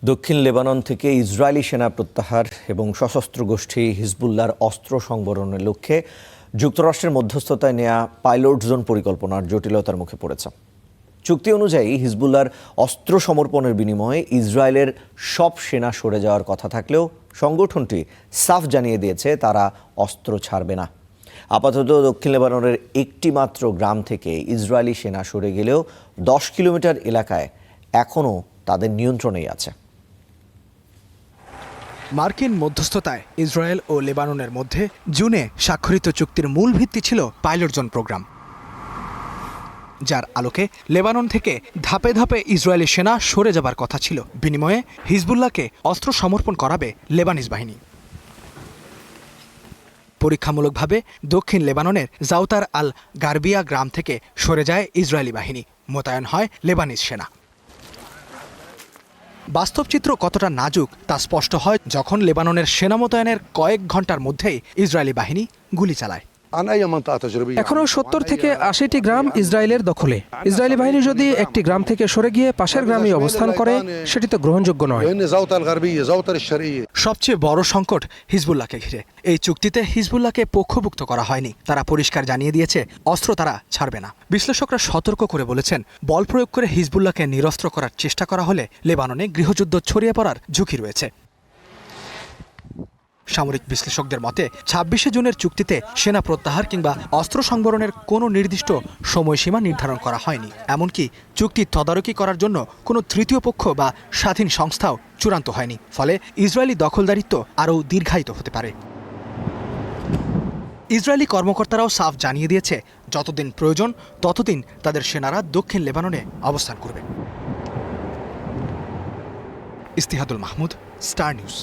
দক্ষিণ লেবানন থেকে ইসরায়েলি সেনা প্রত্যাহার এবং সশস্ত্র গোষ্ঠী হিজবুল্লাহর অস্ত্র সংবরণের লক্ষ্যে যুক্তরাষ্ট্রের মধ্যস্থতায় নেওয়া পাইলট জোন পরিকল্পনার জটিলতার মুখে পড়েছে। চুক্তি অনুযায়ী হিজবুল্লাহর অস্ত্র সমর্পণের বিনিময়ে ইসরায়েলের সব সেনা সরে যাওয়ার কথা থাকলেও সংগঠনটি সাফ জানিয়ে দিয়েছে তারা অস্ত্র ছাড়বে না। আপাতত দক্ষিণ লেবাননের একটি মাত্র গ্রাম থেকে ইসরায়েলি সেনা সরে গেলেও 10 কিলোমিটার এলাকায় এখনও তাদের নিয়ন্ত্রণেই আছে। মার্কিন মধ্যস্থতায় ইসরায়েল ও লেবাননের মধ্যে জুনে স্বাক্ষরিত চুক্তির মূল ভিত্তি ছিল পাইলট জোন প্রোগ্রাম, যার আলোকে লেবানন থেকে ধাপে ধাপে ইসরায়েলি সেনা সরে যাবার কথা ছিল। বিনিময়ে হিজবুল্লাহকে অস্ত্র সমর্পণ করাবে লেবানিজ বাহিনী। পরীক্ষামূলকভাবে দক্ষিণ লেবাননের জাউতার আল গারবিয়া গ্রাম থেকে সরে যায় ইসরায়েলি বাহিনী, মোতায়েন হয় লেবানিজ সেনা। বাস্তব চিত্র কতটা নাজুক তা স্পষ্ট হয় যখন লেবাননের সেনা মোতায়েনের কয়েক ঘন্টার মধ্যেই ইসরায়েলি বাহিনী গুলি চালায়। এখনও 70 থেকে 80টি গ্রাম ইসরায়েলের দখলে। ইসরায়েলি বাহিনী যদি একটি গ্রাম থেকে সরে গিয়ে পাশের গ্রামে অবস্থান করে, সেটি তো গ্রহণযোগ্য নয়। সবচেয়ে বড় সংকট হিজবুল্লাহকে ঘিরে। এই চুক্তিতে হিজবুল্লাহকে পক্ষভুক্ত করা হয়নি। তারা পরিষ্কার জানিয়ে দিয়েছে অস্ত্র তারা ছাড়বে না। বিশ্লেষকরা সতর্ক করে বলেছেন, বল প্রয়োগ করে হিজবুল্লাহকে নিরস্ত্র করার চেষ্টা করা হলে লেবাননে গৃহযুদ্ধ ছড়িয়ে পড়ার ঝুঁকি রয়েছে। সামরিক বিশ্লেষকদের মতে 26শে জুনের চুক্তিতে সেনা প্রত্যাহার কিংবা অস্ত্র সংবরণের কোনো নির্দিষ্ট সময়সীমা নির্ধারণ করা হয়নি। এমনকি চুক্তি তদারকি করার জন্য কোনো তৃতীয় পক্ষ বা স্বাধীন সংস্থাও চূড়ান্ত হয়নি। ফলে ইসরায়েলি দখলদারিত্ব আরও দীর্ঘায়িত হতে পারে। ইসরায়েলি কর্মকর্তারাও সাফ জানিয়ে দিয়েছে, যতদিন প্রয়োজন ততদিন তাদের সেনারা দক্ষিণ লেবাননে অবস্থান করবে। ইস্তিহাদুল মাহমুদ, স্টার নিউজ।